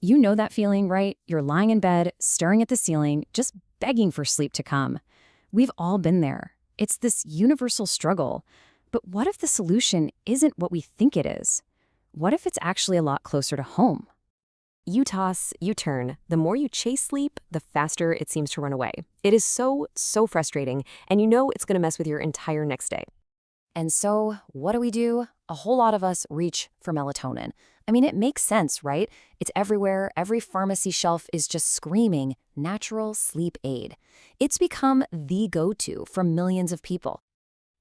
You know that feeling, right? You're lying in bed, staring at the ceiling, just begging for sleep to come. We've all been there. It's this universal struggle. But what if the solution isn't what we think it is? What if it's actually a lot closer to home? You toss, you turn. The more you chase sleep, the faster it seems to run away. It is so frustrating, and you know it's going to mess with your entire next day. And so, what do? A whole lot of us reach for melatonin. I mean, it makes sense, right? It's everywhere. Every pharmacy shelf is just screaming, natural sleep aid. It's become the go-to for millions of people.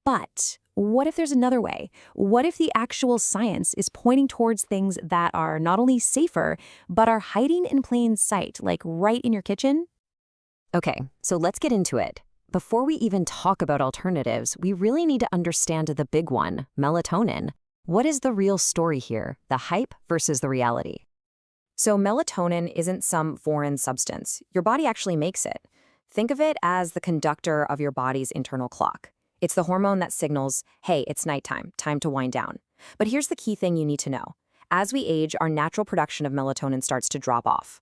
But what if there's another way? What if the actual science is pointing towards things that are not only safer, but are hiding in plain sight, like right in your kitchen? Okay, so let's get into it. Before we even talk about alternatives, we really need to understand the big one, melatonin. What is the real story here, the hype versus the reality? So melatonin isn't some foreign substance. Your body actually makes it. Think of it as the conductor of your body's internal clock. It's the hormone that signals, hey, it's nighttime, time to wind down. But here's the key thing you need to know. As we age, our natural production of melatonin starts to drop off.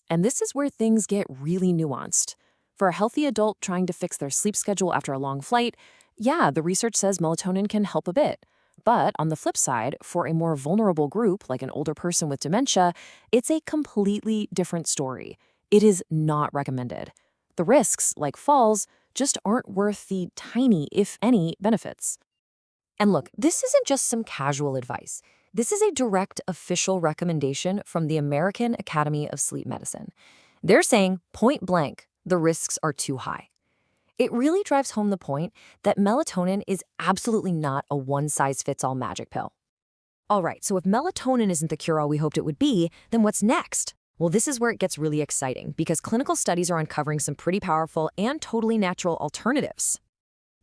And this is where things get really nuanced. For a healthy adult trying to fix their sleep schedule after a long flight, yeah, the research says melatonin can help a bit. But on the flip side, for a more vulnerable group, like an older person with dementia, it's a completely different story. It is not recommended. The risks, like falls, just aren't worth the tiny, if any, benefits. And look, this isn't just some casual advice. This is a direct official recommendation from the American Academy of Sleep Medicine. They're saying, point blank, the risks are too high. It really drives home the point that melatonin is absolutely not a one-size-fits-all magic pill. All right, so if melatonin isn't the cure-all we hoped it would be, then what's next? Well, this is where it gets really exciting because clinical studies are uncovering some pretty powerful and totally natural alternatives.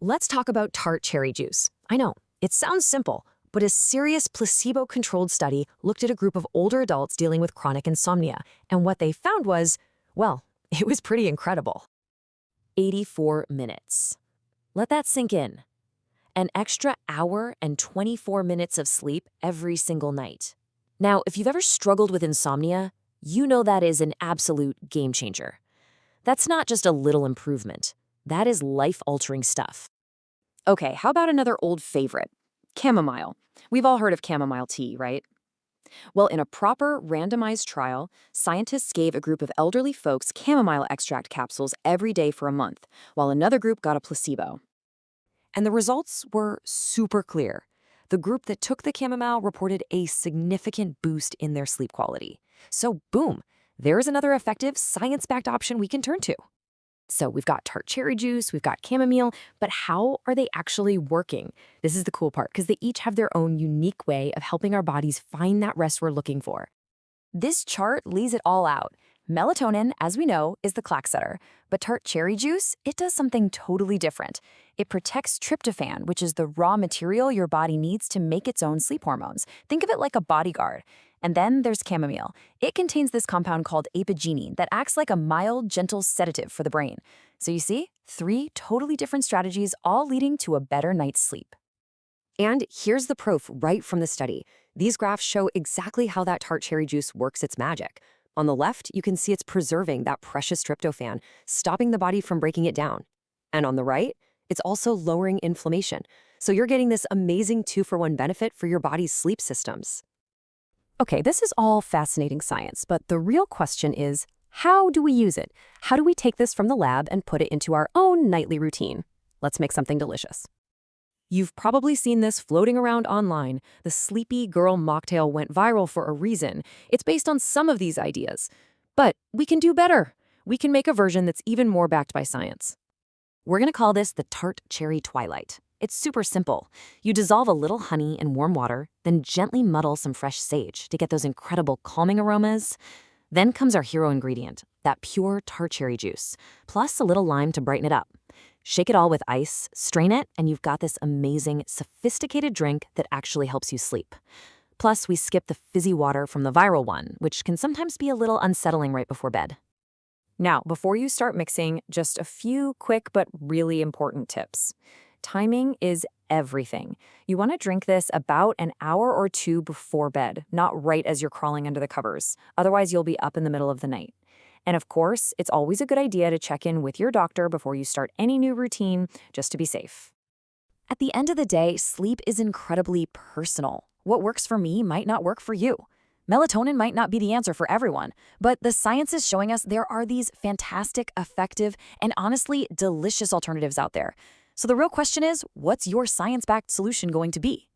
Let's talk about tart cherry juice. I know, it sounds simple, but a serious placebo-controlled study looked at a group of older adults dealing with chronic insomnia, and what they found was, well, it was pretty incredible. 84 minutes. Let that sink in. An extra hour and 24 minutes of sleep every single night. Now, if you've ever struggled with insomnia, you know that is an absolute game changer. That's not just a little improvement. That is life-altering stuff. Okay, how about another old favorite? Chamomile. We've all heard of chamomile tea, right? Well, in a proper randomized trial, scientists gave a group of elderly folks chamomile extract capsules every day for a month, while another group got a placebo. And the results were super clear. The group that took the chamomile reported a significant boost in their sleep quality. So boom, there's another effective science-backed option we can turn to. So we've got tart cherry juice, we've got chamomile, but how are they actually working? This is the cool part because they each have their own unique way of helping our bodies find that rest we're looking for. This chart lays it all out. Melatonin, as we know, is the clock setter, but tart cherry juice, it does something totally different. It protects tryptophan, which is the raw material your body needs to make its own sleep hormones. Think of it like a bodyguard. And then there's chamomile. It contains this compound called apigenin that acts like a mild, gentle sedative for the brain. So you see, 3 totally different strategies all leading to a better night's sleep. And here's the proof right from the study. These graphs show exactly how that tart cherry juice works its magic. On the left, you can see it's preserving that precious tryptophan, stopping the body from breaking it down. And on the right, it's also lowering inflammation. So you're getting this amazing 2-for-1 benefit for your body's sleep systems. Okay, this is all fascinating science, but the real question is, how do we use it? How do we take this from the lab and put it into our own nightly routine? Let's make something delicious. You've probably seen this floating around online. The Sleepy Girl mocktail went viral for a reason. It's based on some of these ideas. But we can do better. We can make a version that's even more backed by science. We're going to call this the Tart Cherry Twilight. It's super simple. You dissolve a little honey in warm water, then gently muddle some fresh sage to get those incredible calming aromas. Then comes our hero ingredient, that pure tart cherry juice, plus a little lime to brighten it up. Shake it all with ice, strain it, and you've got this amazing, sophisticated drink that actually helps you sleep. Plus, we skip the fizzy water from the viral one, which can sometimes be a little unsettling right before bed. Now, before you start mixing, just a few quick but really important tips. Timing is everything. You want to drink this about an hour or two before bed, not right as you're crawling under the covers. Otherwise, you'll be up in the middle of the night. And of course, it's always a good idea to check in with your doctor before you start any new routine, just to be safe. At the end of the day, sleep is incredibly personal. What works for me might not work for you. Melatonin might not be the answer for everyone, but the science is showing us there are these fantastic, effective, and honestly delicious alternatives out there. So the real question is, what's your science-backed solution going to be?